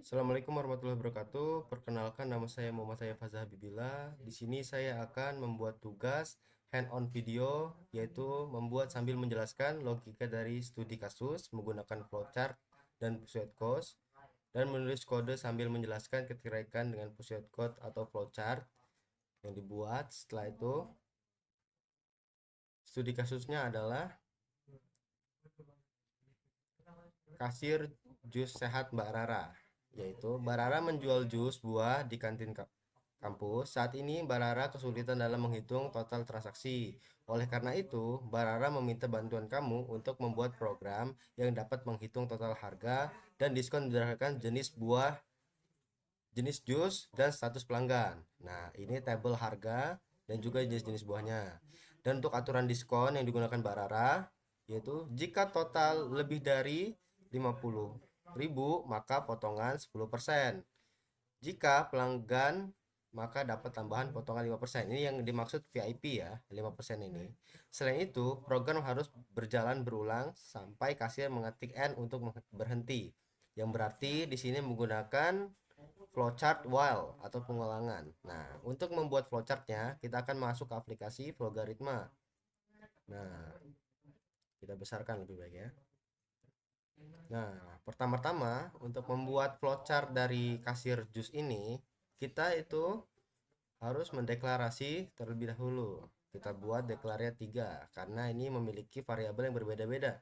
Assalamualaikum warahmatullahi wabarakatuh. Perkenalkan, nama saya Muhammad Saya Fazah Habibila. Di sini saya akan membuat tugas hand-on video, yaitu membuat sambil menjelaskan logika dari studi kasus menggunakan flowchart dan pseudocode, dan menulis kode sambil menjelaskan keterkaitan dengan pseudocode atau flowchart yang dibuat. Setelah itu, studi kasusnya adalah kasir jus sehat Mbak Rara, yaitu Mbak Rara menjual jus buah di kantin kampus. Saat ini Mbak Rara kesulitan dalam menghitung total transaksi. Oleh karena itu, Mbak Rara meminta bantuan kamu untuk membuat program yang dapat menghitung total harga dan diskon berdasarkan jenis buah, jenis jus, dan status pelanggan. Nah, ini tabel harga dan juga jenis-jenis buahnya. Dan untuk aturan diskon yang digunakan Mbak Rara, yaitu jika total lebih dari 50.000, maka potongan 10%. Jika pelanggan, maka dapat tambahan potongan 5%. Ini yang dimaksud VIP ya, 5% ini. Selain itu, program harus berjalan berulang sampai kasir mengetik N untuk berhenti. Yang berarti di sini menggunakan flowchart while atau pengulangan. Nah, untuk membuat flowchartnya, kita akan masuk ke aplikasi Flowgaritma. Nah, kita besarkan lebih baik ya. Nah, pertama-tama untuk membuat flowchart dari kasir jus ini, kita itu harus mendeklarasi terlebih dahulu. Kita buat deklarasi 3 karena ini memiliki variabel yang berbeda-beda.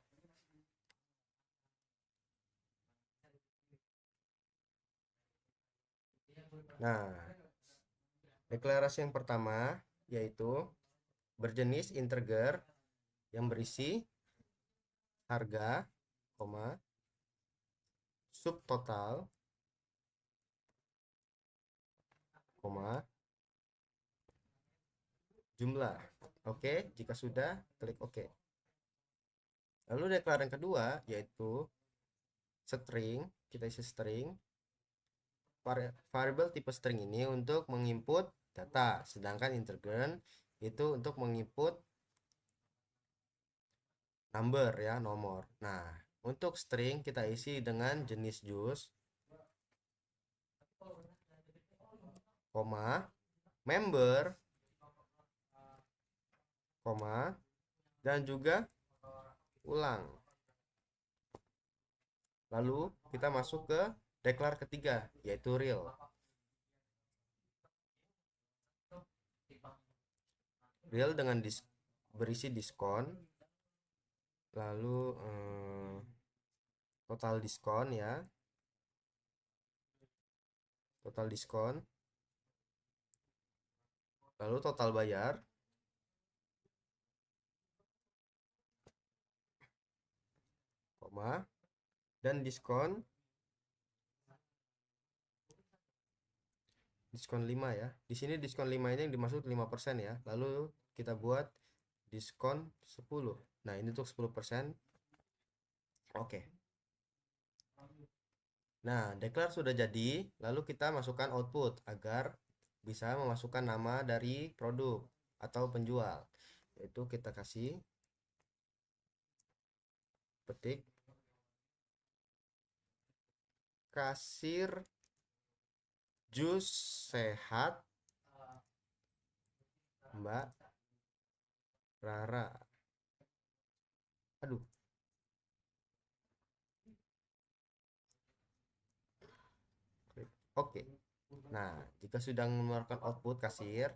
Nah, deklarasi yang pertama yaitu berjenis integer yang berisi harga, subtotal, jumlah. Oke, jika sudah, klik OK. Lalu deklarasi yang kedua yaitu string. Kita isi string. Variabel tipe string ini untuk menginput data, sedangkan integer itu untuk menginput number ya, nomor. Nah, untuk string kita isi dengan jenis jus, member, dan juga ulang. Lalu kita masuk ke deklar ketiga yaitu real. Real dengan berisi diskon, lalu total diskon ya, total diskon, lalu total bayar, dan diskon 5 ya. Di sini diskon 5 ini yang dimaksud 5% ya. Lalu kita buat diskon 10. Nah, ini untuk 10%. Oke. Nah, deklar sudah jadi, lalu kita masukkan output agar bisa memasukkan nama dari produk atau penjual. Yaitu kita kasih petik kasir jus sehat Mbak Rara. Aduh. Oke. Nah, jika sudah mengeluarkan output kasir,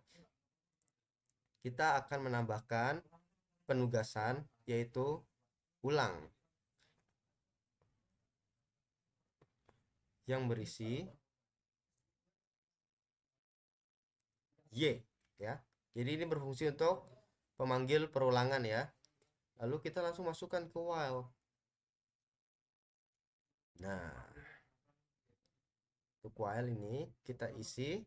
kita akan menambahkan penugasan yaitu ulang yang berisi Y ya. Jadi ini berfungsi untuk pemanggil perulangan ya. Lalu kita langsung masukkan ke while. Nah, untuk while ini kita isi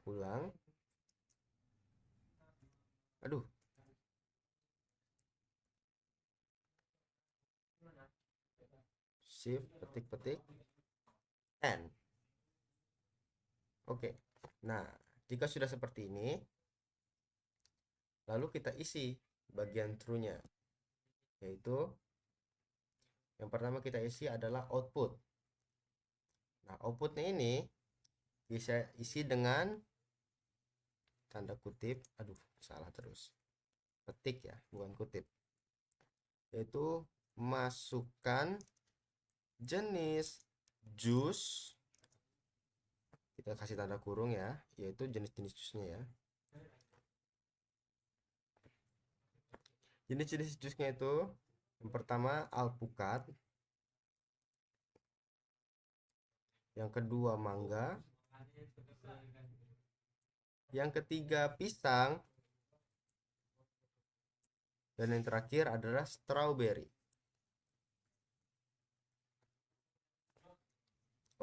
ulang. Aduh. Shift petik-petik N. Oke. Nah, jika sudah seperti ini, Lalu kita isi bagian true-nya, yaitu yang pertama kita isi adalah output. Nah, outputnya ini bisa isi dengan tanda kutip, aduh salah terus, ketik ya, bukan kutip, yaitu masukkan jenis jus, kita kasih tanda kurung ya, yaitu jenis-jenis jusnya ya. Jenis-jenis jusnya itu yang pertama alpukat, yang kedua mangga, yang ketiga pisang, dan yang terakhir adalah strawberry.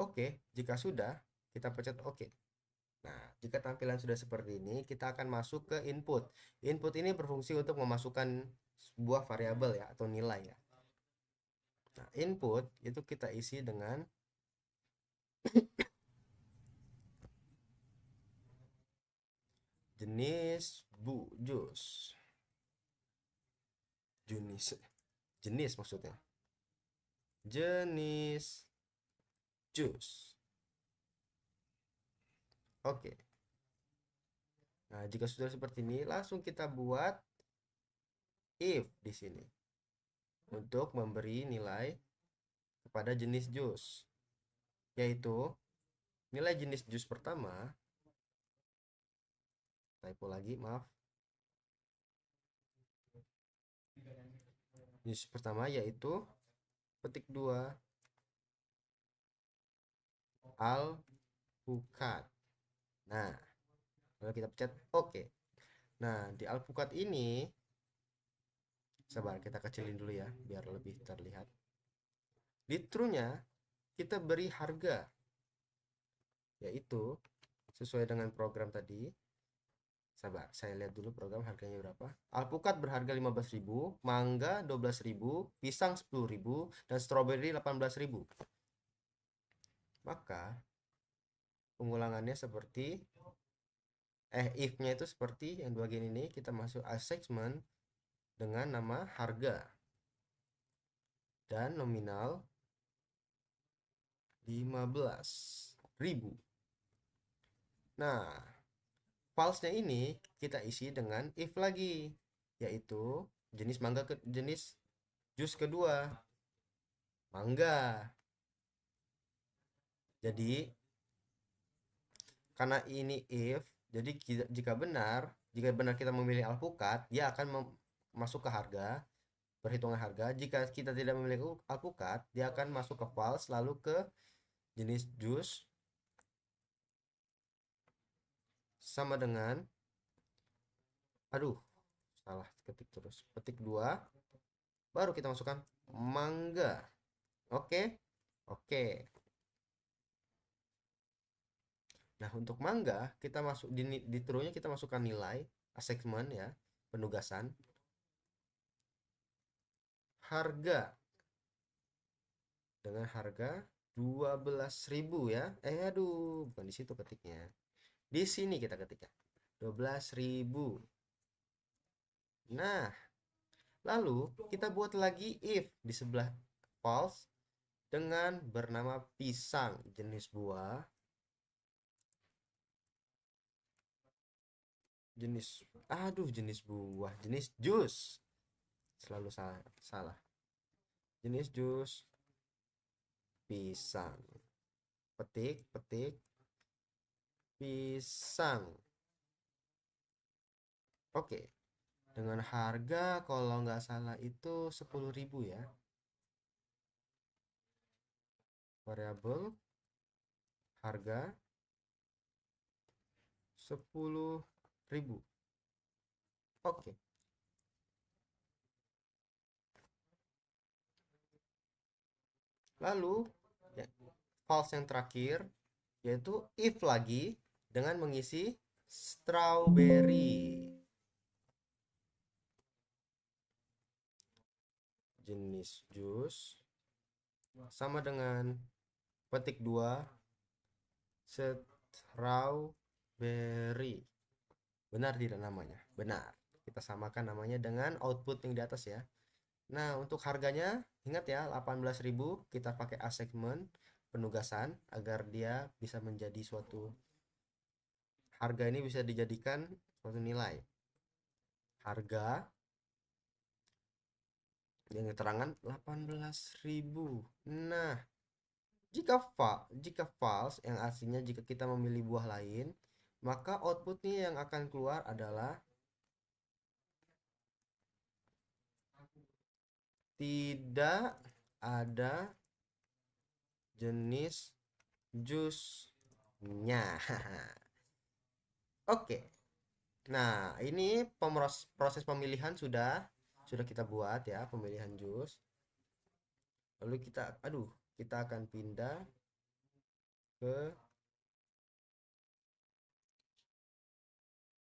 Oke, jika sudah, kita pencet oke. Nah, jika tampilan sudah seperti ini, kita akan masuk ke input. Input ini berfungsi untuk memasukkan sebuah variabel ya, atau nilai ya. Nah, input itu kita isi dengan jenis jus. Jenis maksudnya. Jenis jus. Oke. Nah, jika sudah seperti ini, langsung kita buat if di sini untuk memberi nilai kepada jenis jus, yaitu nilai jenis jus pertama, typo lagi, maaf. Jenis pertama yaitu petik 2 alpukat. Nah, lalu kita pencet oke. Nah, di alpukat ini, sabar kita kecilin dulu ya biar lebih terlihat. Di true-nya kita beri harga, yaitu sesuai dengan program tadi. Sabar, saya lihat dulu program harganya berapa. Alpukat berharga 15.000, mangga 12.000, pisang 10.000, dan stroberi 18.000. Maka pengulangannya seperti if-nya itu seperti yang bagian ini, kita masuk assessment dengan nama harga dan nominal 15.000. Nah, false-nya ini kita isi dengan if lagi, yaitu jenis jenis jus kedua, mangga. Jadi karena ini if, jadi jika benar kita memilih alpukat, dia akan masuk ke harga, perhitungan harga. Jika kita tidak memilih alpukat, dia akan masuk ke false, lalu ke jenis jus sama dengan, aduh salah ketik terus, petik 2, baru kita masukkan mangga. Oke. Nah, untuk mangga kita masuk di true-nya kita masukkan nilai assessment ya, penugasan, harga dengan harga 12.000 ya. Aduh, bukan di situ ketiknya. Di sini kita ketikkan 12.000. Nah, lalu kita buat lagi if di sebelah false dengan bernama pisang, jenis buah, jenis buah, jenis jus, selalu salah, jenis jus pisang, petik pisang. Oke, dengan harga kalau nggak salah itu 10.000 ya, variabel harga 10.000. Oke. Lalu ya, false yang terakhir yaitu if lagi dengan mengisi strawberry, jenis jus sama dengan petik 2 strawberry. Benar tidak namanya? Benar. kita samakan namanya dengan output yang di atas ya. Nah, untuk harganya ingat ya 18.000, kita pakai assignment penugasan agar dia bisa menjadi suatu harga, ini bisa dijadikan suatu nilai. Harga yang keterangan 18.000. Nah, jika false yang artinya jika kita memilih buah lain, maka outputnya yang akan keluar adalah tidak ada jenis jusnya. Oke. Nah, ini proses pemilihan sudah kita buat ya, pemilihan jus. Lalu kita akan pindah ke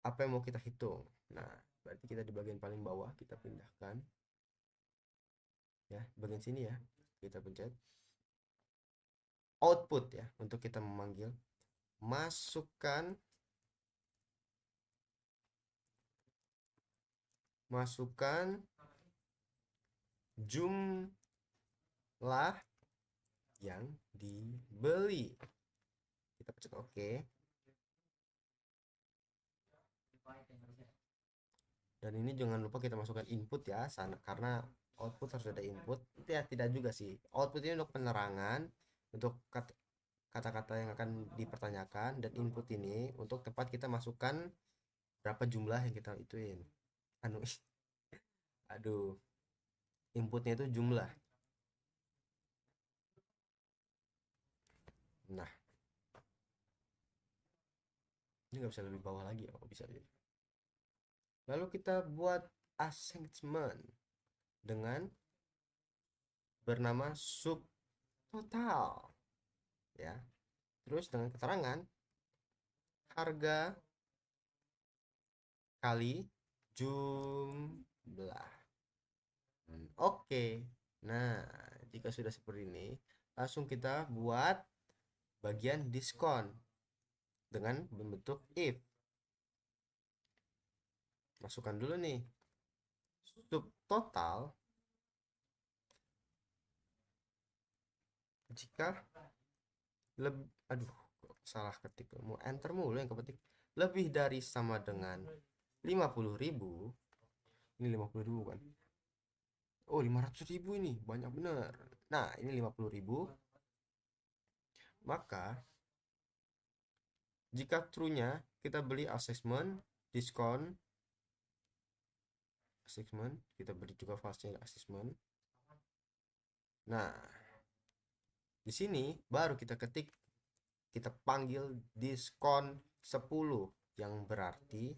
apa yang mau kita hitung. Nah, berarti kita di bagian paling bawah kita pindahkan ya, bagian sini ya. Kita pencet output ya untuk kita memanggil. Masukkan jumlah yang dibeli. Kita pencet oke. Dan ini jangan lupa kita masukkan input ya, karena output harus ada input. Ya, tidak juga sih. Output ini untuk penerangan, untuk kata-kata yang akan dipertanyakan, dan input ini untuk tempat kita masukkan berapa jumlah yang kita ituin. Aduh, inputnya itu jumlah. Nah, ini nggak bisa lebih bawah lagi ya? Oh, bisa ya. Lalu kita buat assignment dengan bernama subtotal ya. Terus dengan keterangan harga kali jumlah. Oke. Nah, jika sudah seperti ini, langsung kita buat bagian diskon dengan membentuk if. Masukkan dulu nih subtotal jika salah ketik, mau enter mulu yang kepetik, lebih dari sama dengan 50.000. Ini 50.000 kan, oh 500.000, ini banyak bener. Nah, ini 50.000, maka jika true nya kita beli assessment diskon assessment, kita beli juga false nya assessment. Nah, di sini baru kita ketik, kita panggil diskon 10, yang berarti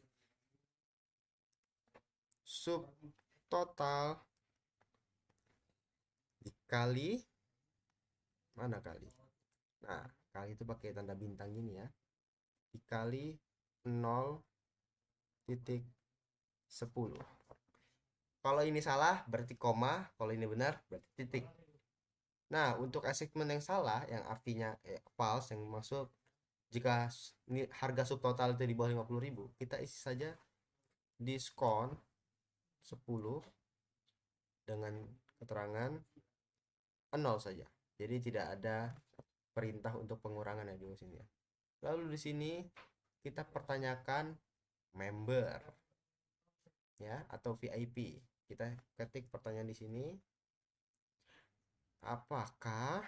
subtotal dikali mana kali. Nah, kali itu pakai tanda bintang gini ya, dikali 0,10. Kalau ini salah berarti koma, kalau ini benar berarti titik. Nah, untuk assignment yang salah yang artinya false, yang maksud jika harga subtotal itu di bawah 50.000, kita isi saja diskon 10 dengan keterangan 0 saja. Jadi tidak ada perintah untuk pengurangan ya di sini ya. Lalu di sini kita pertanyakan member ya atau VIP. Kita ketik pertanyaan di sini. Apakah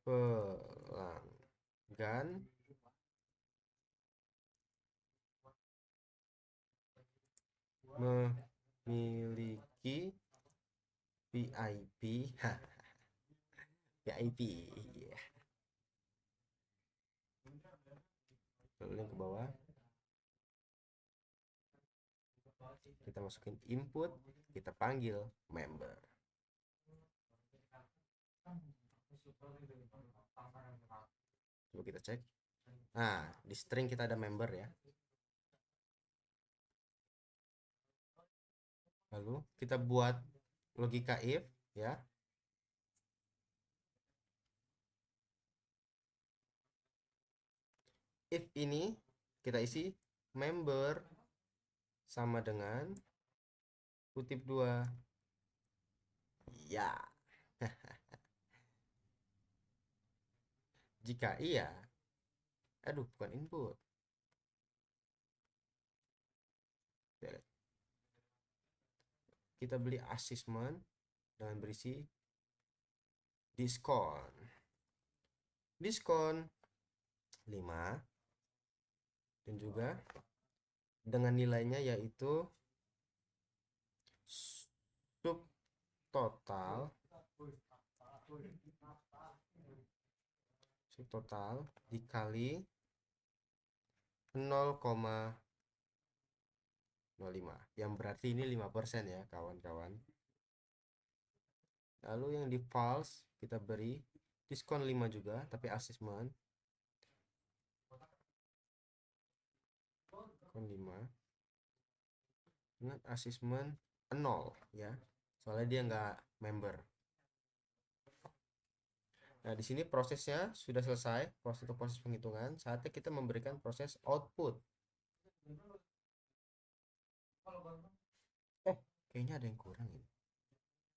pelanggan memiliki VIP? VIP ya. Lalu yang ke bawah kita masukin input, kita panggil member. Coba kita cek. Nah, di string kita ada member ya. Lalu kita buat logika if ya. If ini kita isi member sama dengan kutip 2. Ya. Jika iya, aduh bukan input. Kita beli assessment dengan berisi diskon. Diskon 5 dan juga dengan nilainya yaitu subtotal dikali 0,05 yang berarti ini 5% ya kawan-kawan. Lalu yang di false kita beri diskon 5 juga tapi assessment diskon 5 dengan assessment 0 ya, soalnya dia nggak member. Nah, di sini prosesnya sudah selesai, proses penghitungan. Saatnya kita memberikan proses output. Kayaknya ada yang kurang ini.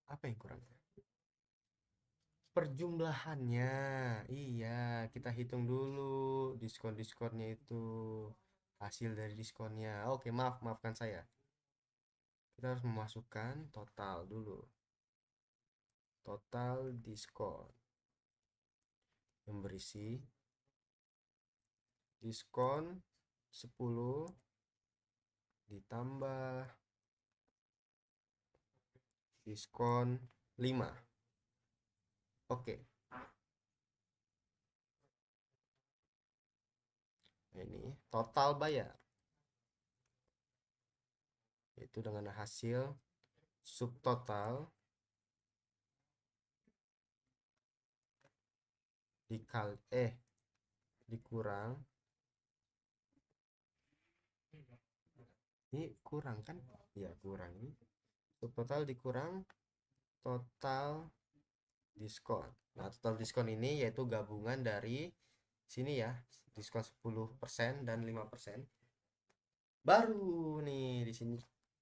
Apa yang kurang? Perjumlahannya. Iya, kita hitung dulu diskon-diskonnya itu. Hasil dari diskonnya. Oke, maafkan saya. Kita harus memasukkan total dulu. Total diskon. Yang berisi diskon 10 ditambah diskon 5. Oke. Ini total bayar. Itu dengan hasil subtotal dikurang. Ini kurang kan? Ya, kurang ini. Subtotal dikurang total diskon. Nah, total diskon ini yaitu gabungan dari sini ya, diskon 10% dan 5%. Baru nih di sini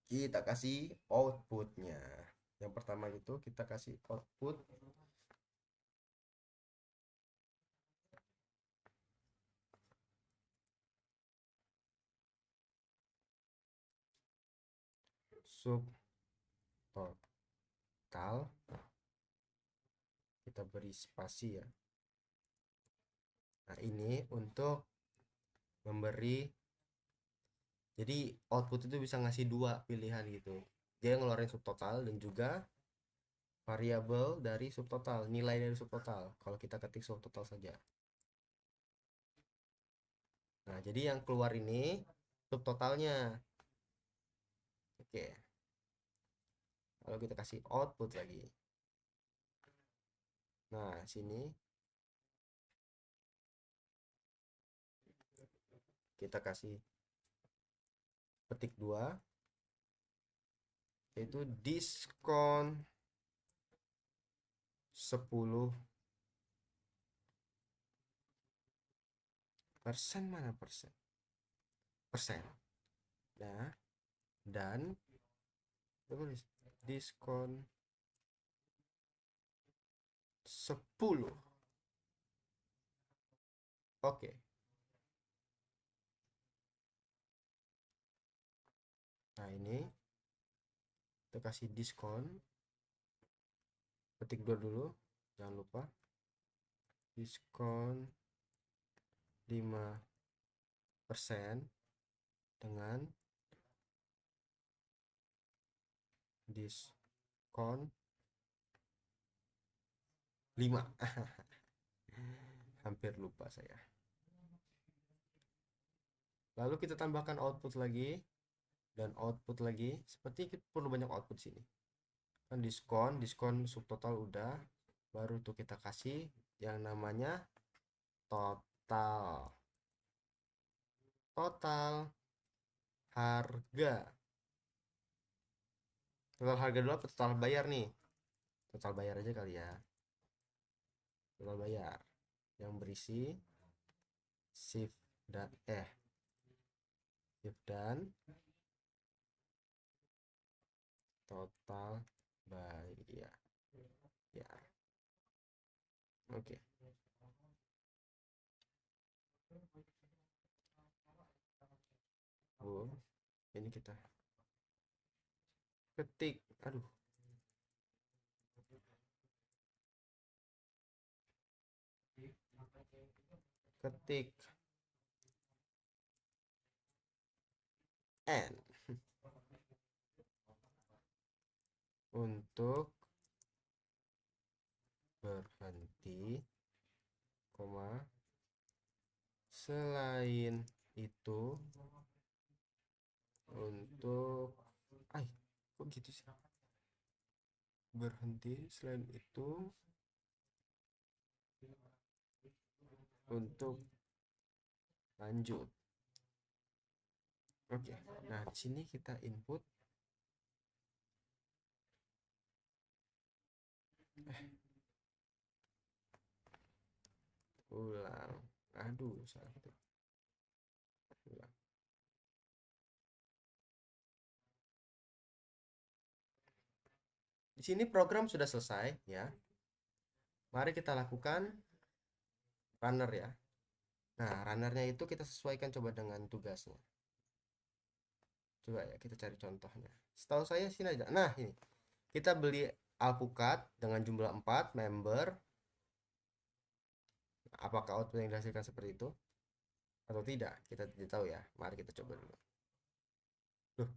kita kasih outputnya. Yang pertama itu kita kasih output subtotal. Kita beri spasi ya. Nah, ini untuk memberi, jadi output itu bisa ngasih dua pilihan gitu. Dia ngeluarin subtotal dan juga variabel dari subtotal, nilai dari subtotal kalau kita ketik subtotal saja. Nah, jadi yang keluar ini subtotalnya. Oke. Kalau kita kasih output lagi. Nah, sini kita kasih petik 2 yaitu diskon 10%. Mana persen? Persen. Nah, dan tulis diskon 10. Oke. Nah, ini kita kasih diskon petik 2 dulu, jangan lupa diskon 5% dengan diskon 5. Hampir lupa saya. Lalu kita tambahkan output lagi dan output lagi. Seperti kita perlu banyak output sini. Kan diskon subtotal udah, baru tuh kita kasih yang namanya total. Total harga. Total harga dulu apa total bayar nih? Total bayar aja kali ya. Total bayar yang berisi shift dan dan total bayar. Oke. Oh, ini kita ketik. Aduh. Ketik N untuk berhenti, koma, selain itu untuk kok gitu sih, berhenti selain itu untuk lanjut. Oke, nah di sini kita input ulang. Aduh, salah ketik. Ulang. Di sini program sudah selesai ya. Mari kita lakukan runner ya. Nah, runnernya itu kita sesuaikan coba dengan tugasnya. Coba ya kita cari contohnya. Setahu saya sini aja. Nah, ini. Kita beli alpukat dengan jumlah 4 member. Apakah output yang dihasilkan seperti itu atau tidak? Kita tidak tahu ya. Mari kita coba dulu. Loh,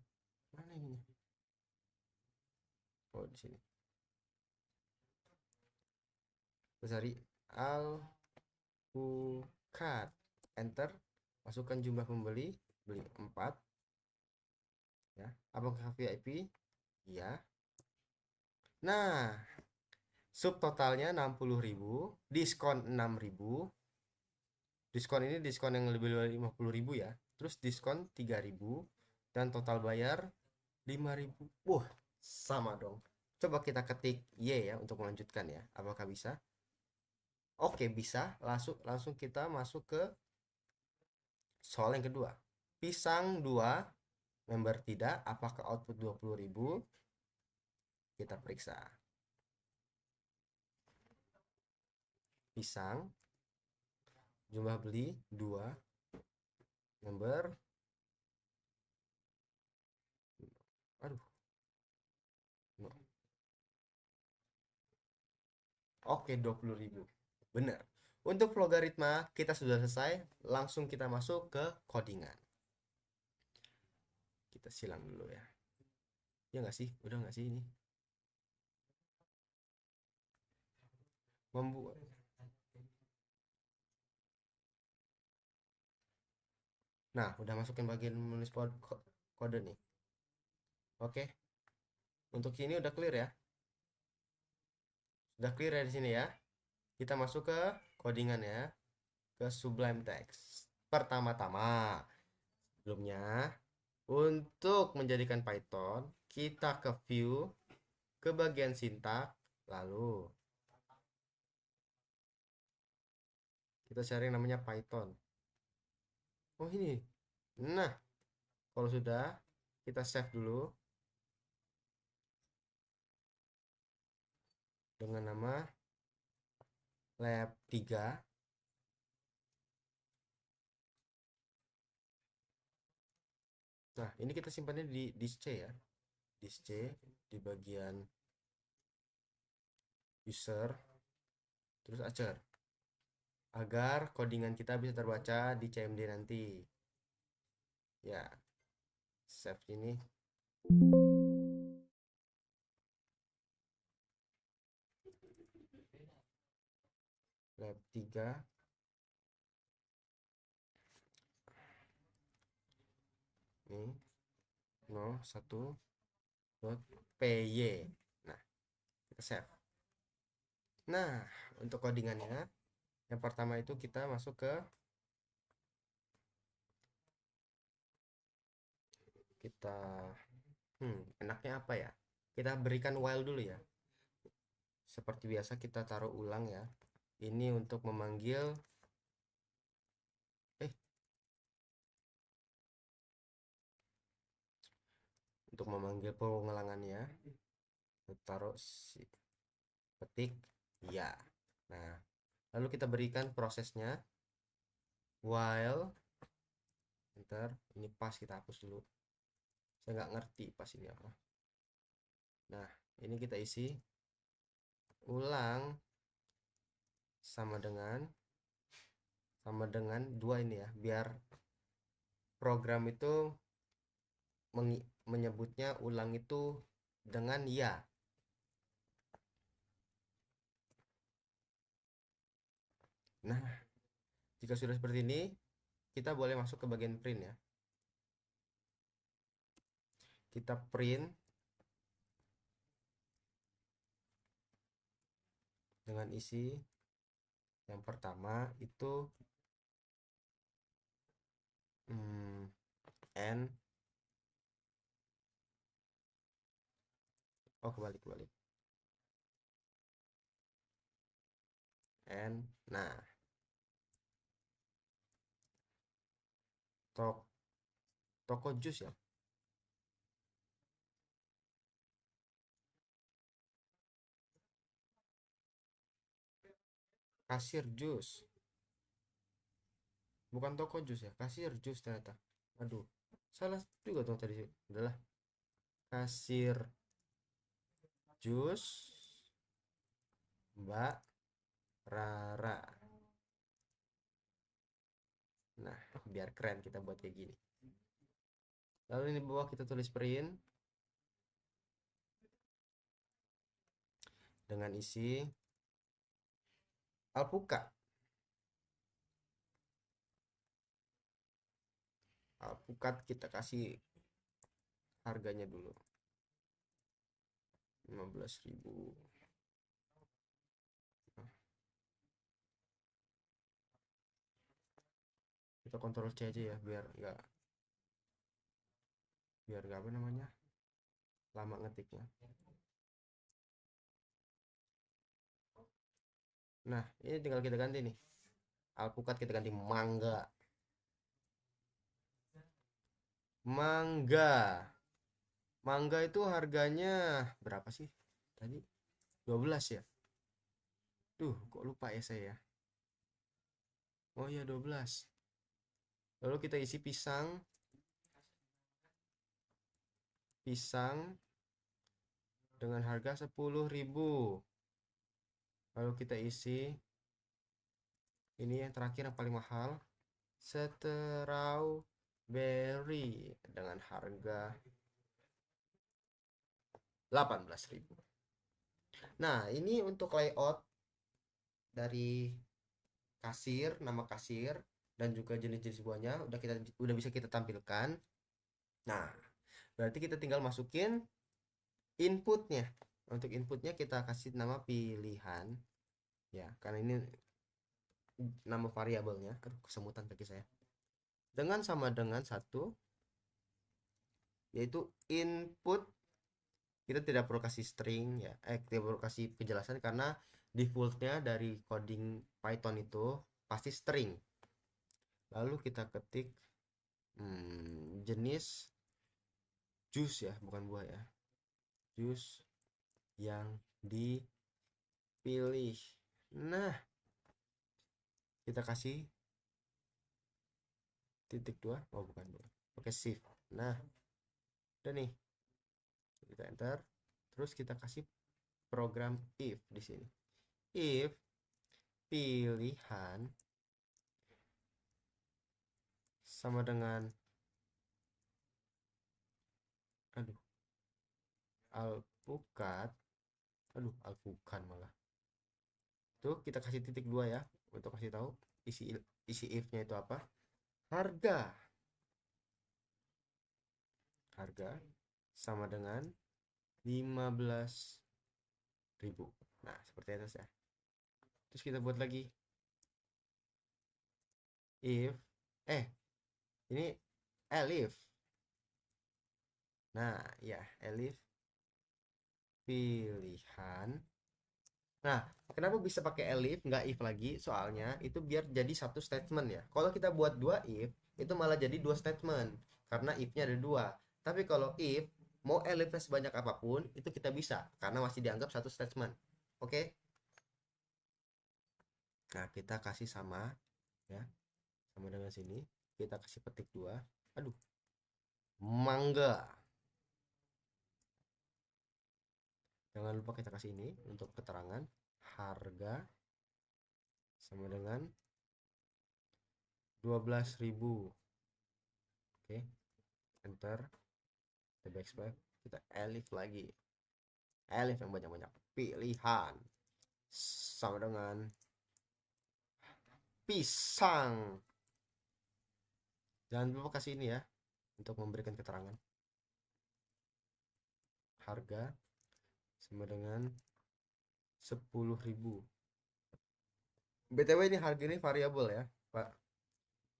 mana ini? Oh, di sini. Kita cari alpukat. Enter. Masukkan jumlah pembeli. Beli 4. Ya. Apakah VIP? Iya. Nah, subtotalnya 60.000, diskon 6.000. Diskon ini diskon yang lebih dari 50.000 ya. Terus diskon 3.000 dan total bayar 5.000. Wah, sama dong. Coba kita ketik Y ya untuk melanjutkan ya. Apakah bisa? Oke, bisa. Langsung kita masuk ke soal yang kedua. Pisang 2, member tidak. Apakah output 20.000? Kita periksa. Pisang, jumlah beli 2, member, aduh, no. Oke, 20.000. Benar. Untuk logaritma kita sudah selesai. Langsung kita masuk ke codingan. Kita silang dulu ya. Ya nggak sih? Udah nggak sih ini? Membuat. Nah, udah masukin bagian menulis kode nih. Oke. Untuk ini udah clear ya. Sudah clear ya di sini ya. Kita masuk ke codingan ya. Ke Sublime Text. Pertama-tama, sebelumnya untuk menjadikan Python, kita ke view, ke bagian sintak, lalu kita cari yang namanya Python. Oh ini. Nah, kalau sudah, kita save dulu dengan nama lab 3. Nah, ini kita simpannya di disk C ya. Disk C di bagian user, terus acer. Agar codingan kita bisa terbaca di CMD nanti. Ya, save ini. Lab 3. Ini 01.py. Nah, kita save. Nah, untuk codingannya, yang pertama itu kita masuk ke kita enaknya apa ya? Kita berikan while dulu ya. Seperti biasa kita taruh ulang ya. Ini untuk memanggil untuk memanggil pengulangannya taruh petik ya. Nah, lalu kita berikan prosesnya while enter. Ini pas, kita hapus dulu, saya nggak ngerti pas ini apa. Nah, ini kita isi ulang sama dengan dua ini ya, biar program itu menyebutnya ulang itu dengan ya. Nah, jika sudah seperti ini, kita boleh masuk ke bagian print ya. Kita print dengan isi yang pertama itu n. Oh, kebalik n. Nah, toko jus ya. Kasir jus, bukan toko jus ya, kasir jus ternyata. Aduh, salah juga dong tadi. Adalah kasir jus Mbak Rara. Nah, biar keren kita buat kayak gini. Lalu ini bawah kita tulis print dengan isi alpukat. Alpukat kita kasih harganya dulu 15.000. Kita kontrol C aja ya, biar nggak apa namanya, lama ngetiknya. Nah, ini tinggal kita ganti nih, alpukat kita ganti mangga. Mangga itu harganya berapa sih tadi? 12 ya. Duh, kok lupa ya saya. Oh iya, 12. Lalu kita isi pisang dengan harga 10.000. Lalu kita isi ini yang terakhir yang paling mahal, strawberry dengan harga 18.000. Nah, ini untuk layout dari kasir, nama kasir, dan juga jenis-jenis buahnya udah bisa kita tampilkan. Nah, berarti kita tinggal masukin inputnya. Untuk inputnya kita kasih nama pilihan ya, karena ini nama variabelnya. Aduh, kesemutan kaki saya. Dengan sama dengan 1, yaitu input. Kita tidak perlu kasih string ya, tidak perlu kasih penjelasan karena defaultnya dari coding Python itu pasti string. Lalu kita ketik jenis jus ya, bukan buah ya, jus yang dipilih. Nah, kita kasih .2, oh bukan, pakai shift. Nah, udah nih, kita enter, terus kita kasih program if di sini. If pilihan sama dengan alpukat, alpukan malah. Tuh kita kasih .2 ya, untuk kasih tahu isi if-nya itu apa? Harga sama dengan 15.000. Nah, seperti itu ya. Terus kita buat lagi if ini elif. Nah, ya, elif pilihan. Nah, kenapa bisa pakai elif nggak if lagi? Soalnya itu biar jadi satu statement ya. Kalau kita buat 2 if, itu malah jadi 2 statement karena if-nya ada 2. Tapi kalau if mau elif sebanyak apapun itu kita bisa karena masih dianggap satu statement. Oke. Nah, kita kasih sama ya. Sama dengan sini. Kita kasih petik 2. Aduh. Mangga. Jangan lupa kita kasih ini untuk keterangan. Harga sama dengan 12.000. Oke. Enter. Kita backspace. Kita elif lagi. Elif yang banyak-banyak. Pilihan. Sama dengan pisang. Jangan lupa kasih ini ya untuk memberikan keterangan. Harga sama dengan 10.000. BTW ini harga ini variabel ya, Pak.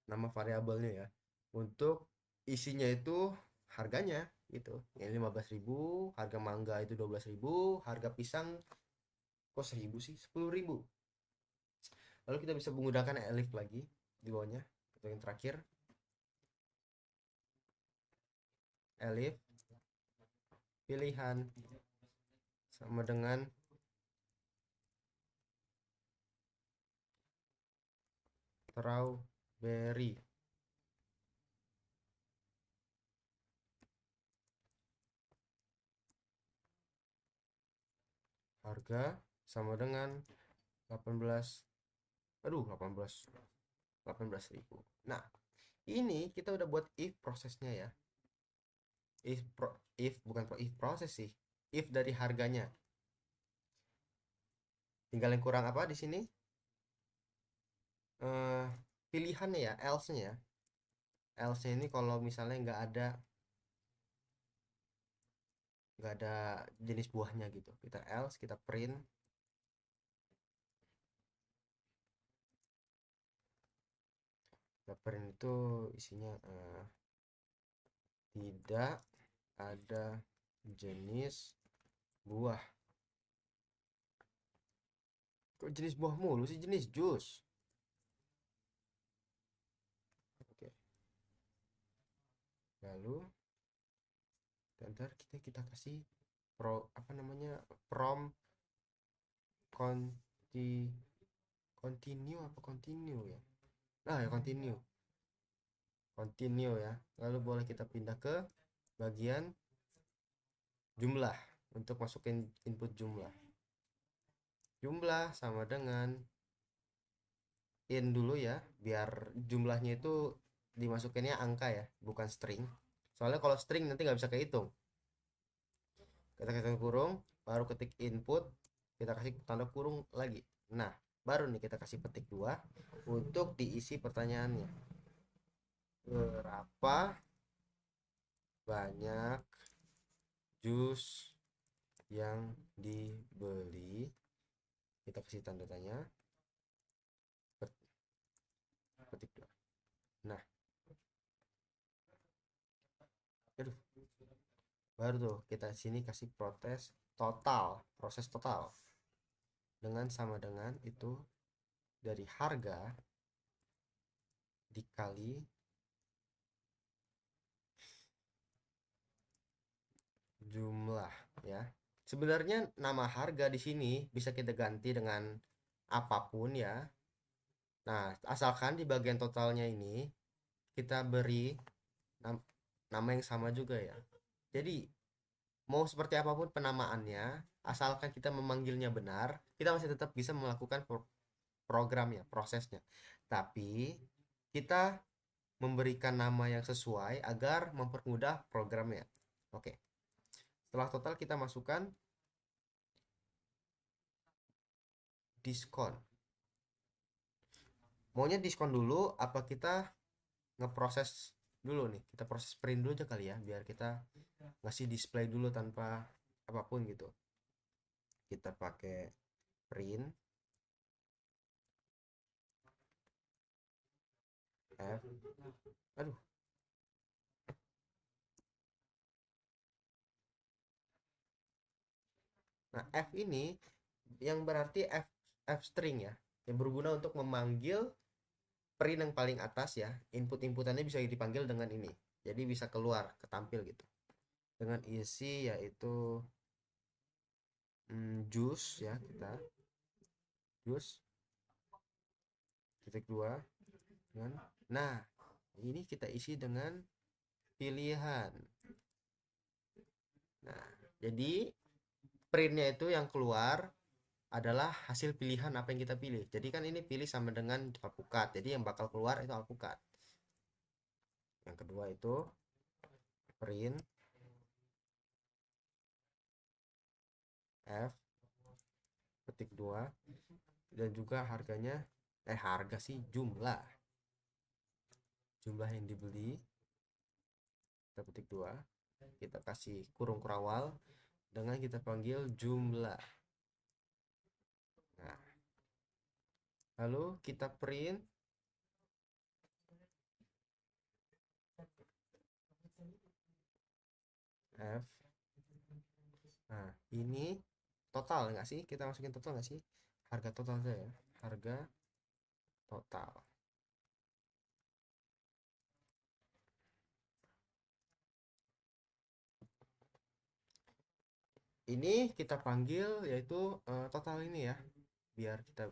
Nama variabelnya ya. Untuk isinya itu harganya gitu. Ini 15.000, harga mangga itu 12.000, harga pisang kok 1.000 sih? 10.000. Lalu kita bisa menggunakan elif lagi di bawahnya. Untuk yang terakhir. Elif pilihan sama dengan strawberry. Harga sama dengan 18. Aduh, 18.000. Nah, ini kita udah buat if prosesnya ya. If proses sih. If dari harganya. Tinggal yang kurang apa di sini? Pilihannya ya, else-nya ya. Else-nya ini kalau misalnya nggak ada jenis buahnya gitu. Kita else, kita print. Kita print itu isinya tidak ada jenis buah. Kok jenis buah mulu sih, jenis jus. Oke. Lalu ntar kita kasih from continue apa continue ya. Nah ya continue ya. Lalu boleh kita pindah ke bagian jumlah untuk masukin input jumlah sama dengan in dulu ya, biar jumlahnya itu dimasukinnya angka ya, bukan string. Soalnya kalau string nanti nggak bisa kehitung. Kita ketik kurung, baru ketik input, kita kasih tanda kurung lagi. Nah, baru nih kita kasih petik 2 untuk diisi pertanyaannya. Berapa banyak jus yang dibeli? Kita kasih tanda tanya. Petik 2. Nah, aduh, baru tuh kita sini kasih proses total dengan sama dengan itu dari harga dikali jumlah ya. Sebenarnya nama harga di sini bisa kita ganti dengan apapun ya. Nah, asalkan di bagian totalnya ini kita beri nama yang sama juga ya. Jadi mau seperti apapun penamaannya, asalkan kita memanggilnya benar, kita masih tetap bisa melakukan programnya, prosesnya. Tapi kita memberikan nama yang sesuai agar mempermudah programnya. Oke. Setelah total kita masukkan diskon. Maunya diskon dulu apa kita ngeproses dulu nih? Kita proses print dulu aja kali ya, biar kita ngasih display dulu tanpa apapun gitu. Kita pakai print F. Aduh. Nah, F ini yang berarti F string ya, yang berguna untuk memanggil print yang paling atas ya. Inputannya bisa dipanggil dengan ini. Jadi bisa keluar, ketampil gitu. dengan isi yaitu jus ya, kita jus titik dua dengan, nah ini kita isi dengan pilihan. Nah, jadi printnya itu yang keluar adalah hasil pilihan apa yang kita pilih. Jadi kan ini pilih sama dengan alpukat, jadi yang bakal keluar itu alpukat. Yang kedua itu print f petik 2 dan juga harganya, harga sih, jumlah yang dibeli, kita petik 2, kita kasih kurung kurawal dengan kita panggil jumlah. Nah, lalu kita print f. Nah, ini total nggak sih? Kita masukin total nggak sih? Harga total saja ya. Harga total. Ini kita panggil yaitu total ini ya. Biar kita,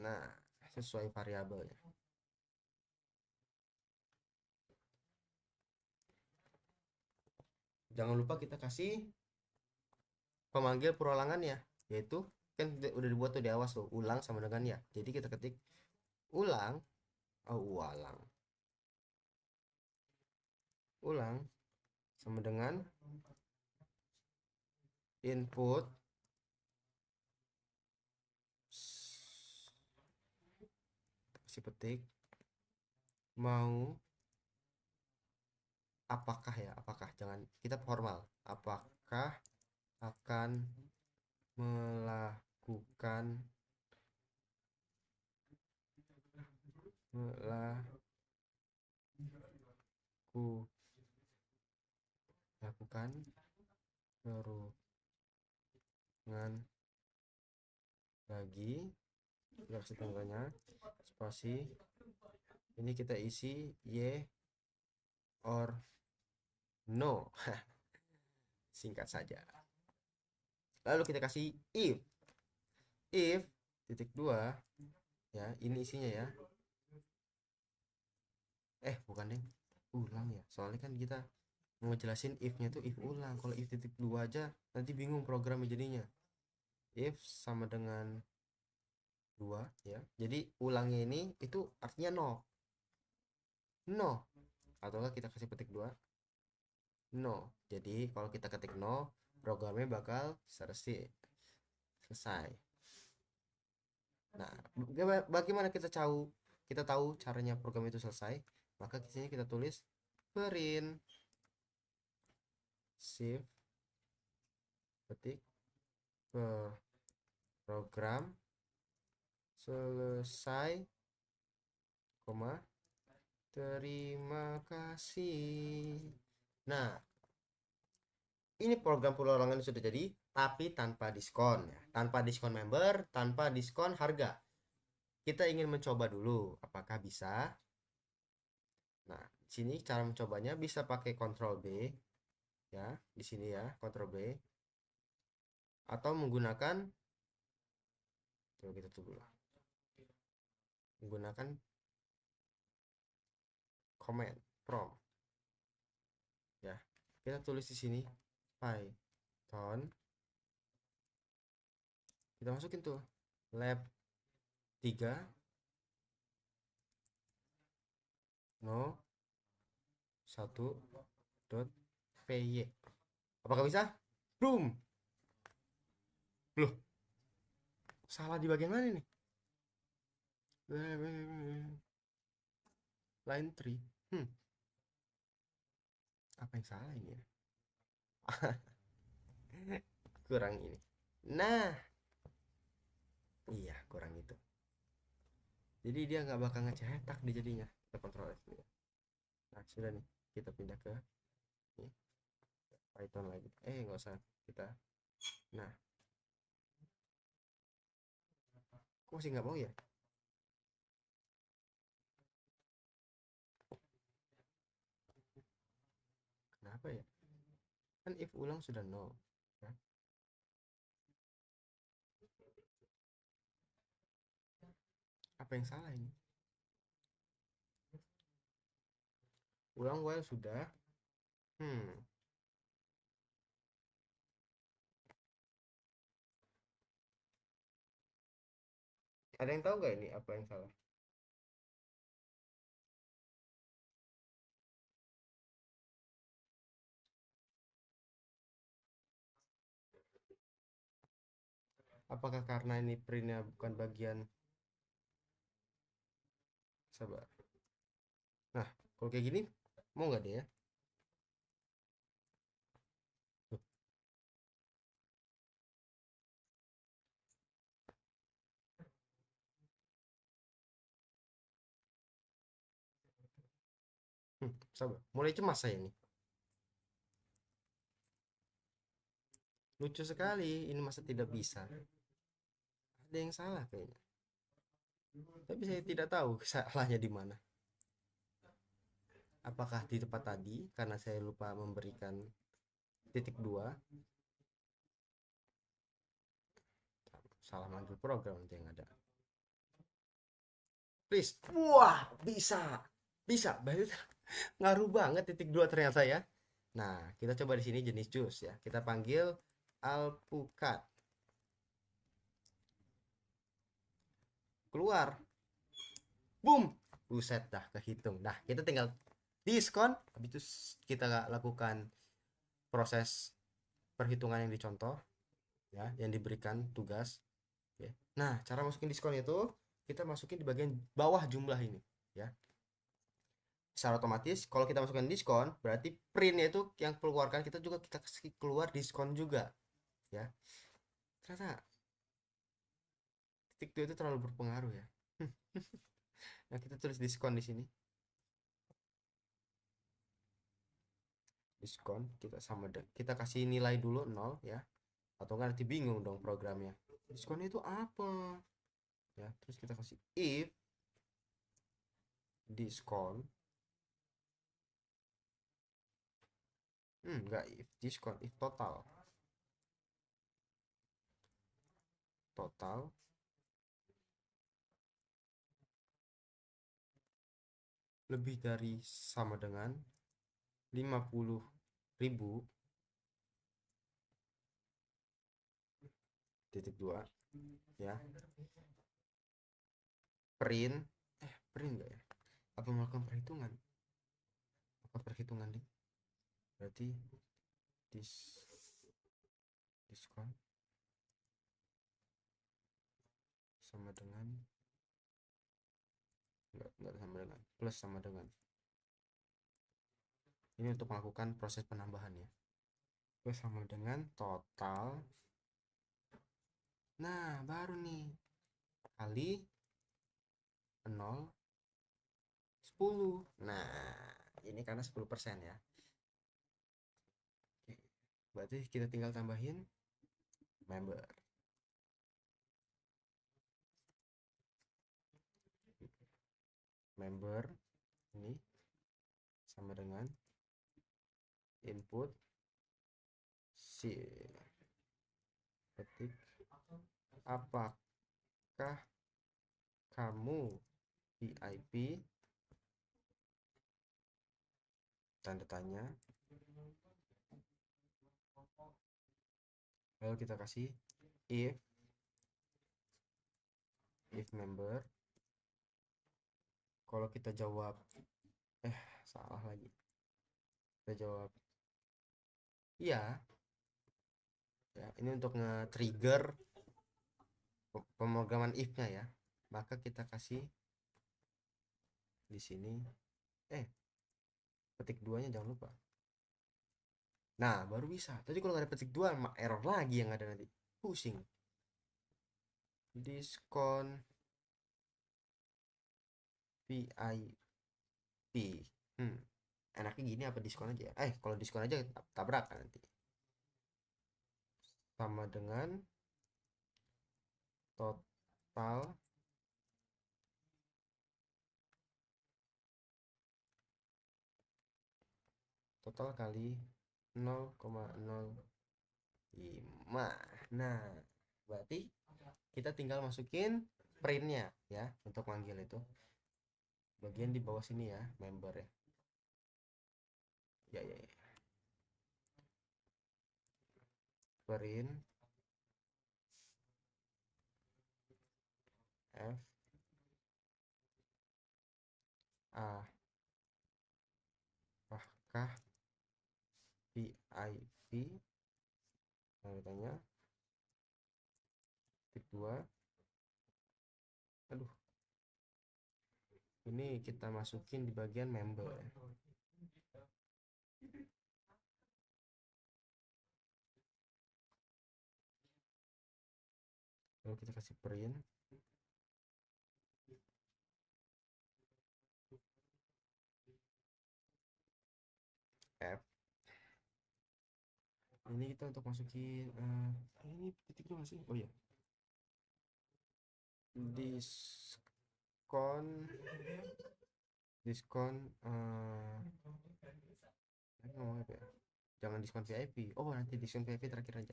nah, sesuai variabelnya. Jangan lupa kita kasih pemanggil perulangan ya, yaitu kan udah dibuat tuh di awas tuh, ulang sama dengan ya. Jadi kita ketik ulang, ulang sama dengan input si petik mau apakah ya, apakah, jangan kita formal, apakah akan melakukan perulangan lagi, kasih tanggalnya, spasi, ini kita isi y or no. Singkat saja. Lalu kita kasih if titik 2 ya, ini isinya ya. Bukan deh, ulang ya, soalnya kan kita mau jelasin if-nya tuh if ulang. Kalau if titik 2 aja nanti bingung programnya jadinya. If sama dengan 2 ya, jadi ulangnya ini itu artinya no, ataukah kita kasih petik 2 no. Jadi kalau kita ketik no, programnya bakal selesai. Nah, bagaimana kita tahu caranya program itu selesai? Maka di sini kita tulis print shift petik program selesai, koma, terima kasih. Nah, ini program perorangan sudah jadi, tapi tanpa diskon ya. Tanpa diskon member, tanpa diskon harga. Kita ingin mencoba dulu apakah bisa. Nah, di sini cara mencobanya bisa pakai Ctrl B ya, di sini ya, Ctrl B, atau menggunakan, coba kita tunggu lah, menggunakan command prompt ya. Kita tulis di sini Python, kita masukin tuh lab 3 no 1.py. Apakah bisa? Boom. Loh, salah di bagian mana nih? Line 3. Apa yang salah ini ya? Kurang ini. Nah, iya, kurang itu. Jadi dia nggak bakal ngecetak di jadinya. Kita kontrol F dulu. Nah, sudah nih. Kita pindah ke ini, Python lagi. Nggak usah. Kita. Nah, kok masih nggak mau ya? apa ya, kan if ulang sudah 0 ya. Apa yang salah ini? Ulang while sudah hmm ada yang tahu nggak ini apa yang salah? Apakah karena ini printnya bukan bagian, sabar. Nah, kalau kayak gini mau nggak deh ya? Tuh. Sabar. Mulai cemas saya ini. Lucu sekali. Ini masa tidak bisa? Ada yang salah kayaknya. Tapi saya tidak tahu salahnya di mana. Apakah di tempat tadi karena saya lupa memberikan titik dua, salah manggil program nanti yang ada. Please. Wah, bisa. Bisa. Berarti ngaruh banget titik dua ternyata ya. Nah, kita coba di sini jenis jus ya. Kita panggil alpukat. Keluar. Boom. Buset dah kehitung. Nah, kita tinggal diskon. Habis itu kita lakukan proses perhitungan yang dicontoh ya, yang diberikan tugas. Oke. Nah, cara masukin diskon itu kita masukin di bagian bawah jumlah ini ya. Secara otomatis kalau kita masukkan diskon berarti printnya itu yang keluarkan kita juga kita kasih keluar diskon juga ya. Ternyata titik itu terlalu berpengaruh ya. Nah, kita tulis diskon di sini. Diskon kita sama kita kasih nilai dulu 0 ya. Atau enggak nanti bingung dong programnya. Diskonnya itu apa? Ya, terus kita kasih if diskon. Enggak if diskon, if total. Total lebih dari sama dengan 50.000 titik dua ya, print print enggak ya, apa melakukan perhitungan, apa perhitungan nih, berarti dis diskon sama dengan enggak sama dengan plus sama dengan ini untuk melakukan proses penambahan ya, plus sama dengan total. Nah, baru nih kali 0 10. Nah, ini karena 10% ya. Oke. Berarti kita tinggal tambahin member. Member ini sama dengan input si ketik apakah kamu VIP tanda tanya, lalu kita kasih if member. Kalau kita jawab salah lagi, kita jawab iya ya, ini untuk nge-trigger pemrograman if-nya ya, maka kita kasih di sini petik duanya jangan lupa. Nah, baru bisa. Tadi kalau nggak ada petik dua error lagi yang ada nanti, pusing. Diskon VIP. Enaknya gini apa diskon aja? Kalau diskon aja tabrakan nanti. Sama dengan total total kali 0,05. Nah, berarti kita tinggal masukin printnya ya untuk manggil itu bagian di bawah sini ya, member ya. Ya. Print F A, apakah VIP tanya titik 2. Aduh, ini kita masukin di bagian member ya. Lalu kita kasih print F. Ini kita untuk masukin ini titik dua sih. Oh ya, diskon ngomong apa ya, jangan diskon VIP. Oh, nanti diskon VIP terakhir aja.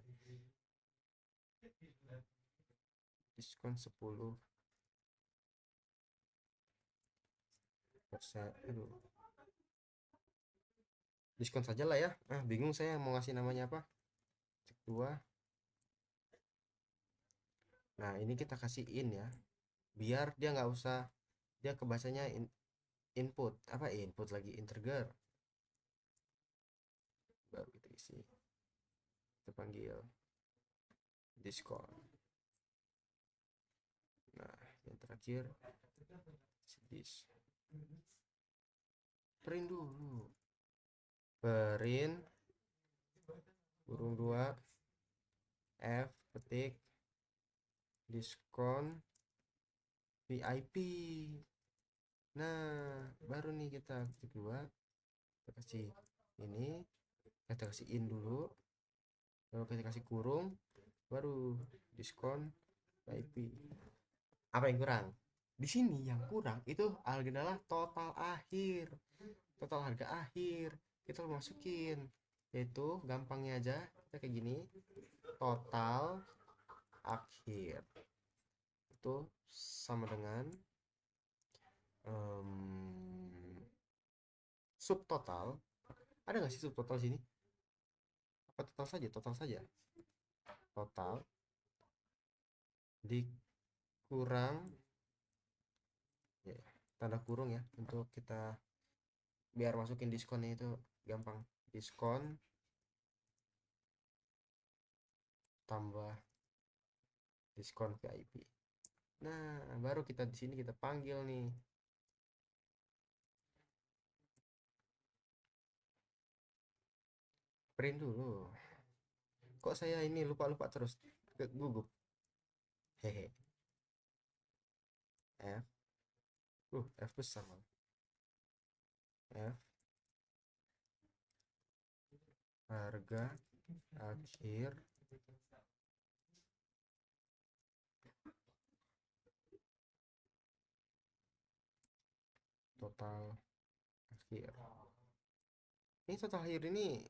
Diskon 10%. Aduh, diskon saja lah ya. Bingung saya mau ngasih namanya apa. Cek 2. Nah, ini kita kasih in ya, biar dia nggak usah, dia kebacanya input apa, input lagi integer, baru kita isi, kita panggil diskon. Nah, yang terakhir dis print dulu, print kurung 2 F petik diskon VIP. Nah, baru nih kita kedua kita kasih ini, kita kasih in dulu, lalu kita kasih kurung, baru diskon VIP. Apa yang kurang? Di sini yang kurang itu adalah total akhir, total harga akhir kita masukin, yaitu gampangnya aja kita kayak gini, total akhir itu sama dengan subtotal. Ada nggak sih subtotal sini? Apa total saja? Total dikurang ya, tanda kurung ya, untuk kita biar masukin diskonnya itu gampang. Diskon tambah diskon VIP. Nah, baru kita di sini kita panggil nih. Print dulu. Kok saya ini lupa terus, gugup. Hehe. F besar malah. F harga akhir total akhir. Ini total akhir ini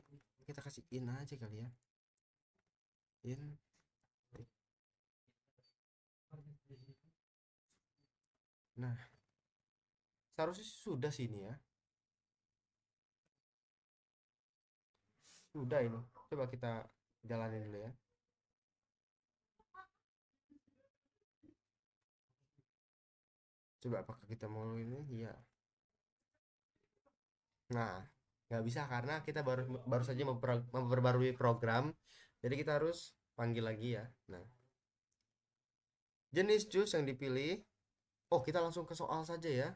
kita kasih in aja kali ya. In. Nah, seharusnya sudah sini ya. Sudah ini. Coba kita jalanin dulu ya. Coba apakah kita mau ini? Iya. Nah, nggak bisa karena kita baru baru saja memperbarui program. Jadi kita harus panggil lagi ya. Nah, jenis jus yang dipilih. Oh, kita langsung ke soal saja ya.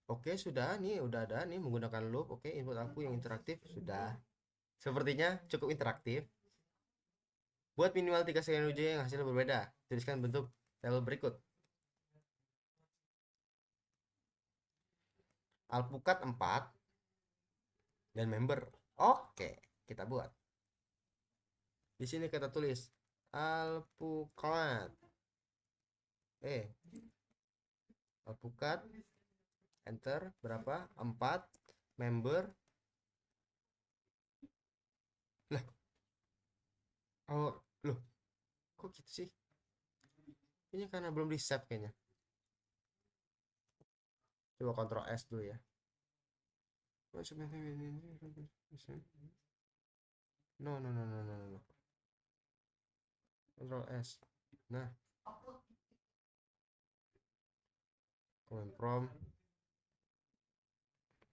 Oke, sudah nih, udah ada nih menggunakan loop. Oke, input aku yang interaktif sudah. Sepertinya cukup interaktif. Buat minimal 3 sekuen uji yang hasilnya berbeda. Tuliskan bentuk tabel berikut. Alpukat 4 dan member. Oke, kita buat. Di sini kita tulis alpukat. alpukat, enter, berapa? 4, member, lah, oh, loh, kok gitu sih? Ini karena belum di save kayaknya. Coba Ctrl S dulu ya. No, no, no, no, no, no. Ctrl S. Nah, command prompt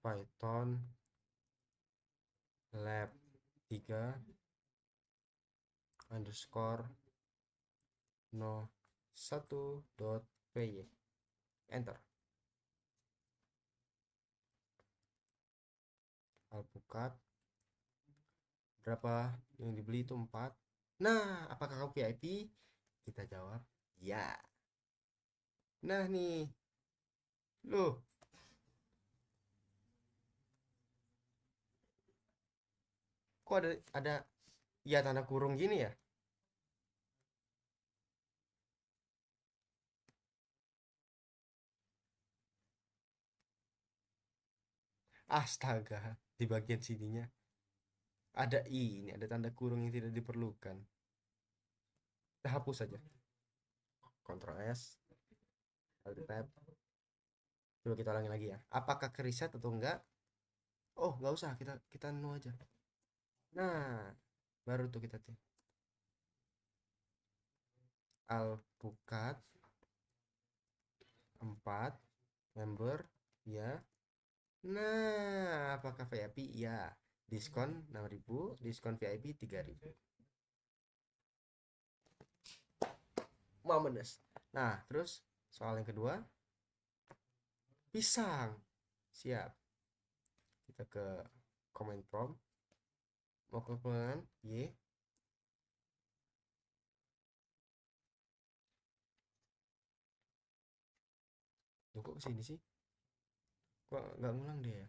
Python lab 3 underscore no 1.py, enter. Alpukat berapa yang dibeli itu 4. Nah, apakah kamu VIP? Kita jawab ya. Nah nih, loh, kok ada ya tanda kurung gini ya? Astaga, di bagian sininya ada ini, ada tanda kurung yang tidak diperlukan. Kita hapus saja. Ctrl S, Alt Tab. Coba kita ulangi lagi ya. Apakah ke reset atau enggak? Oh, nggak usah, kita no aja. Nah, baru tuh kita tuh alpukat 4 member ya. Nah, apakah VIP? Ya. Diskon 6.000, diskon VIP 3.000. Momenes. Nah, terus soal yang kedua, pisang. Siap. Kita ke command prompt. Mau ke pelanggan Y. Loh, kok kesini sih? Kok nggak ngulang deh ya?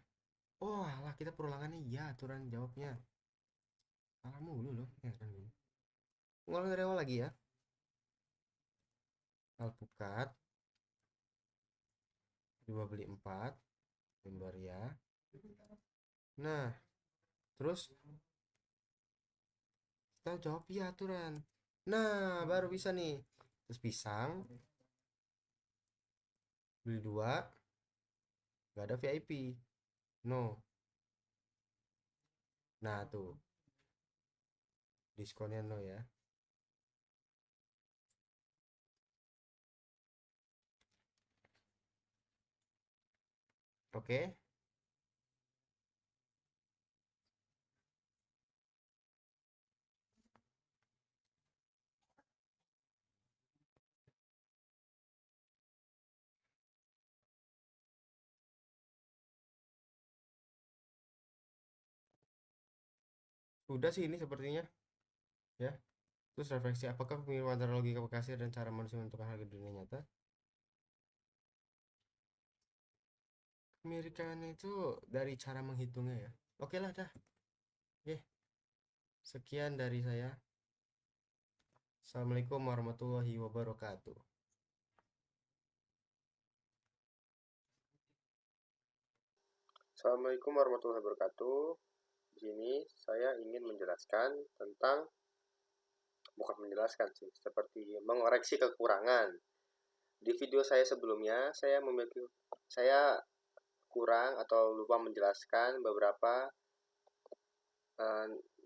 Oh alah, kita perulangannya ya aturan jawabnya. Salah mulu loh. Ya kan gini. Ngulang dari awal lagi ya. Alpukat. Coba beli 4. Member ya. Nah, terus kita jawab ya aturan. Nah, baru bisa nih. Terus pisang. Beli 2. Nggak ada VIP. No. Nah tuh. Diskonnya no ya. Oke. Udah sih ini sepertinya. Ya. Terus refleksi, apakah pemilihan antara logika kasir dan cara manusia menentukan harga dunia nyata? Kemirikannya itu dari cara menghitungnya ya. Oke lah dah. Oke, sekian dari saya. Assalamualaikum warahmatullahi wabarakatuh. Assalamualaikum warahmatullahi wabarakatuh. Di sini saya ingin menjelaskan tentang, bukan menjelaskan sih, seperti mengoreksi kekurangan. Di video saya sebelumnya, saya kurang atau lupa menjelaskan beberapa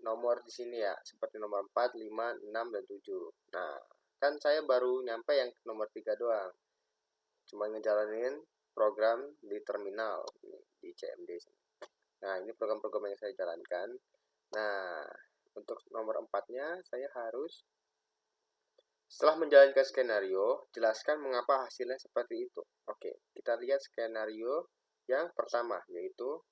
nomor di sini ya, seperti nomor 4, 5, 6, dan 7. Nah, kan saya baru nyampe yang nomor 3 doang. Cuma ngejalanin program di terminal di CMD. Nah, ini program-program yang saya jalankan. Nah, untuk nomor 4-nya saya harus, setelah menjalankan skenario, jelaskan mengapa hasilnya seperti itu. Oke, kita lihat skenario yang pertama, yaitu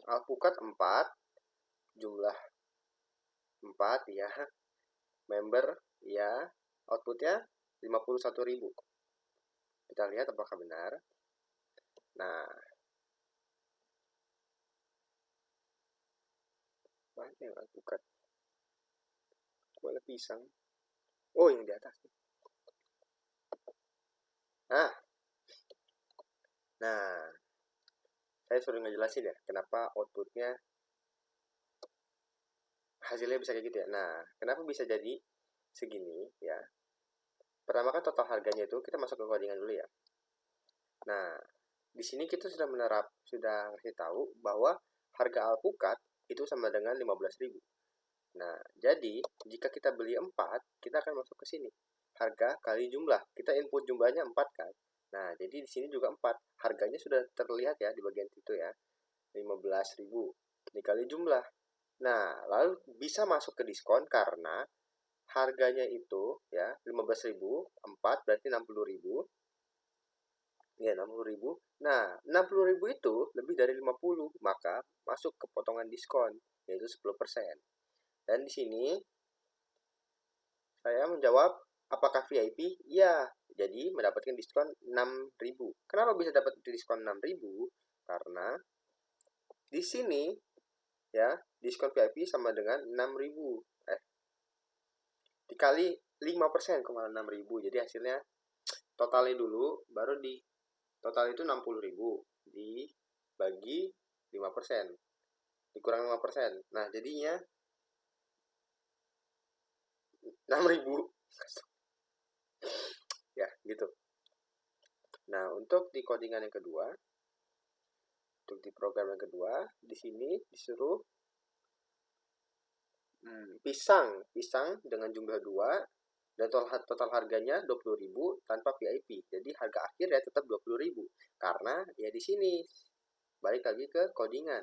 alpukat 4, jumlah 4 ya, member ya, outputnya 51.000. Kita lihat apakah benar. Nah, mana yang alpukat? Kok ada pisang? Oh, yang di atas. Nah, saya suruh ngejelasin ya, kenapa outputnya hasilnya bisa kayak gitu ya. Nah, kenapa bisa jadi segini ya? Pertama kan total harganya itu kita masuk ke codingan dulu ya. Nah, di sini kita sudah ngasih tahu bahwa harga alpukat itu sama dengan 15.000. Nah, jadi jika kita beli 4, kita akan masuk ke sini. Harga kali jumlah. Kita input jumlahnya 4 kan. Nah, jadi di sini juga 4. Harganya sudah terlihat ya di bagian itu ya. 15.000 dikali jumlah. Nah, lalu bisa masuk ke diskon karena harganya itu ya 15.000, 4 berarti 60.000. Ya, 60.000. Nah, 60.000 itu lebih dari 50, maka masuk ke potongan diskon, yaitu 10%. Dan di sini saya menjawab, apakah VIP? Ya, jadi mendapatkan diskon 6.000. Kenapa bisa dapat diskon 6.000? Karena di sini ya, diskon VIP sama dengan 6.000. Dikali 5% kemana 6.000. Jadi hasilnya totalnya dulu, baru di total itu 60.000 dibagi 5%, dikurang 5%. Nah, jadinya 6.000. Ya, gitu. Nah, untuk di codingan yang kedua, untuk di program yang kedua, di sini disuruh pisang dengan jumlah 2 dan total harganya 20.000 tanpa VIP. Jadi harga akhir ya tetap 20.000. Karena ya di sini balik lagi ke codingan.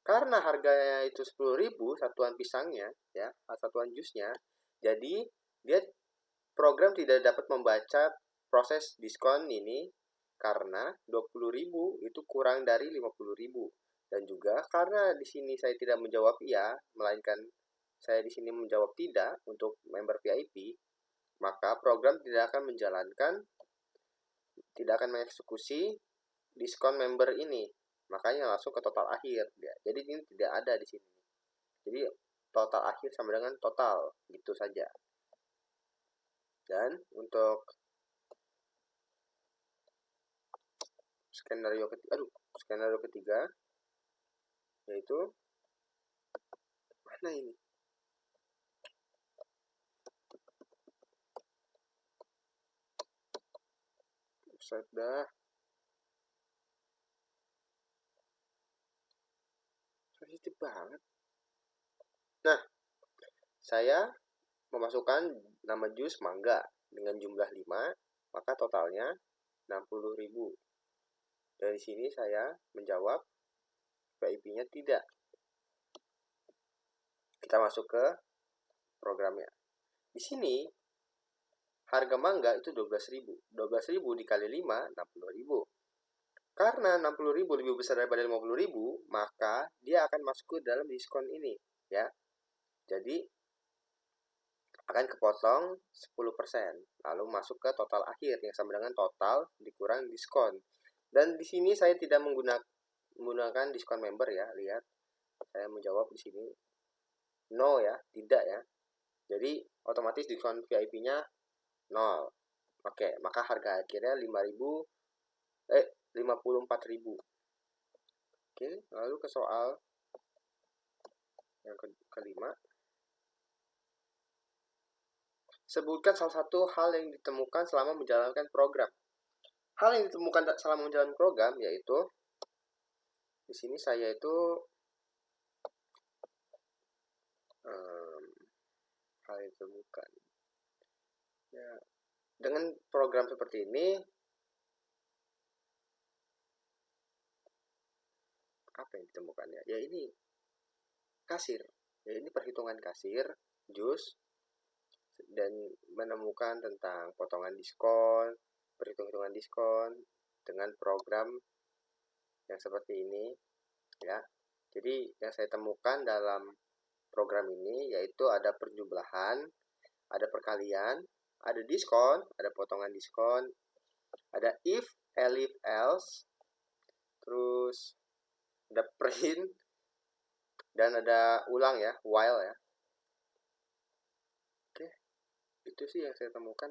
Karena harganya itu 10.000 satuan pisangnya ya, satuan jusnya. Jadi dia program tidak dapat membaca proses diskon ini karena 20.000 itu kurang dari 50.000. Dan juga karena di sini saya tidak menjawab iya, melainkan saya di sini menjawab tidak untuk member VIP, maka program tidak akan mengeksekusi diskon member ini. Makanya langsung ke total akhir. Jadi ini tidak ada di sini. Jadi total akhir sama dengan total, gitu saja. Dan untuk skenario ketiga yaitu mana ini? Sudah sensitif banget. Nah, saya memasukkan nama jus mangga dengan jumlah 5, maka totalnya 60.000. Dari sini saya menjawab VIP-nya tidak. Kita masuk ke programnya. Di sini harga mangga itu 12.000. 12.000 dikali 5, 60.000. Karena 60.000 lebih besar daripada 50.000, maka dia akan masuk ke dalam diskon ini, ya. Jadi akan kepotong 10%, lalu masuk ke total akhir yang sama dengan total dikurang diskon. Dan di sini saya tidak menggunakan diskon member ya, lihat. Saya menjawab di sini no ya, tidak ya. Jadi otomatis diskon VIP-nya 0. Oke, maka harga akhirnya 54.000. Oke, lalu ke soal yang kelima. Sebutkan salah satu hal yang ditemukan selama menjalankan program. Hal yang ditemukan selama menjalankan program yaitu di sini saya itu hal yang ditemukan. Ya, dengan program seperti ini apa yang ditemukannya? Ya ini kasir. Ya ini perhitungan kasir, jus, dan menemukan tentang potongan diskon, perhitungan diskon dengan program yang seperti ini ya. Jadi yang saya temukan dalam program ini yaitu ada perjumlahan, ada perkalian, ada diskon, ada potongan diskon, ada if, elif, else, terus ada print, dan ada ulang ya, while ya. Oke. Itu sih yang saya temukan.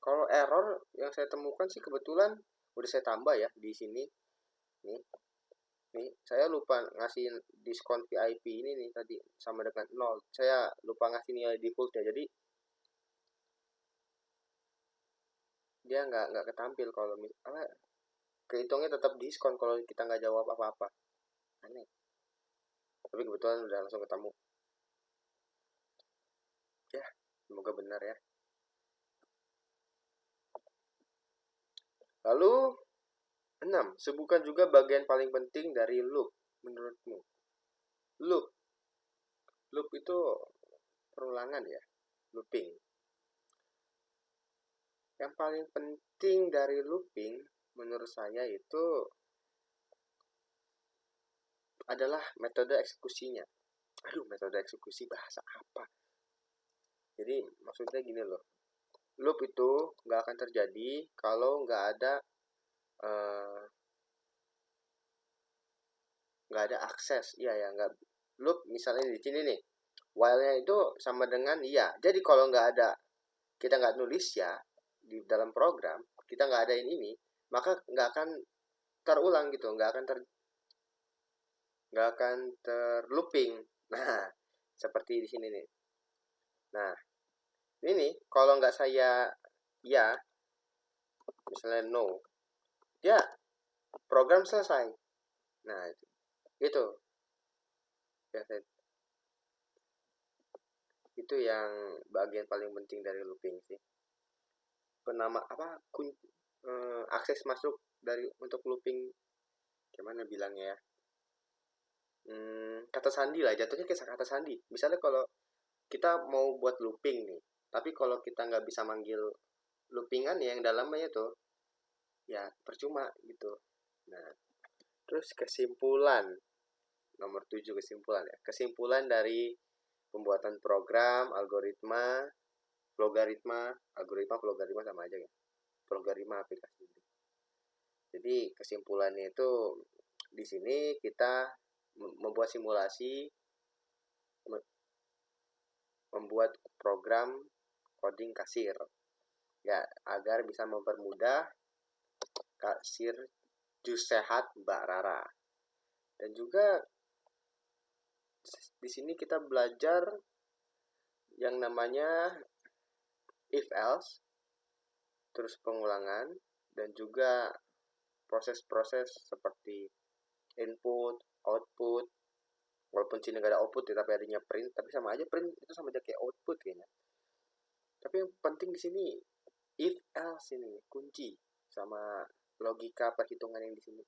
Kalau error yang saya temukan sih kebetulan udah saya tambah ya di sini. Nih, nih saya lupa ngasih diskon VIP ini nih tadi sama dengan 0. Saya lupa ngasih nilai defaultnya. Jadi dia nggak ketampil kalau apa, kehitungnya tetap diskon kalau kita nggak jawab apa-apa. Aneh. Tapi kebetulan udah langsung ketemu. Ya, semoga benar ya. Lalu 6. Sebutkan juga bagian paling penting dari loop menurutmu. Loop. Loop itu perulangan ya. Looping. Yang paling penting dari looping menurut saya itu adalah metode eksekusinya. Aduh, metode eksekusi bahasa apa? Jadi maksudnya gini loh. Loop itu nggak akan terjadi kalau eh, nggak ada akses. Iya ya, nggak. Loop misalnya di sini nih, while-nya itu sama dengan iya. Jadi kalau kita nggak nulis ya di dalam program, kita nggak adain ini, maka nggak akan terulang gitu, nggak akan terlooping. Nah, seperti di sini nih. Nah, ini nih, kalau nggak saya ya, misalnya no, ya program selesai. Nah, itu ya, itu yang bagian paling penting dari looping sih. Penama apa akses masuk dari untuk looping, gimana bilangnya ya, kata sandi lah, jatuhnya kayak kata sandi. Misalnya kalau kita mau buat looping nih, tapi kalau kita nggak bisa manggil loopingan yang dalamnya itu, ya percuma gitu. Nah, terus kesimpulan nomor 7, kesimpulan ya. Kesimpulan dari pembuatan program, algoritma sama aja ya. Logaritma aplikasi ini. Jadi kesimpulannya itu di sini kita membuat simulasi, membuat program coding kasir ya, agar bisa mempermudah kasir jus sehat Mbak Rara. Dan juga di sini kita belajar yang namanya if else, terus pengulangan, dan juga proses-proses seperti input, output. Walaupun sini nggak ada output ya, tapi adanya print, tapi sama aja print itu sama aja kayak output kayaknya. Tapi yang penting di sini if else ini kunci sama logika perhitungan yang di sini.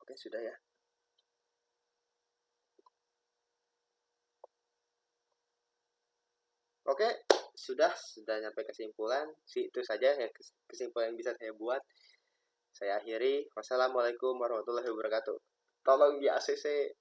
Oke, sudah ya. Oke, sudah nyampe kesimpulan. Itu saja ya kesimpulan yang bisa saya buat. Saya akhiri. Wassalamualaikum warahmatullahi wabarakatuh. Tolong di ACC.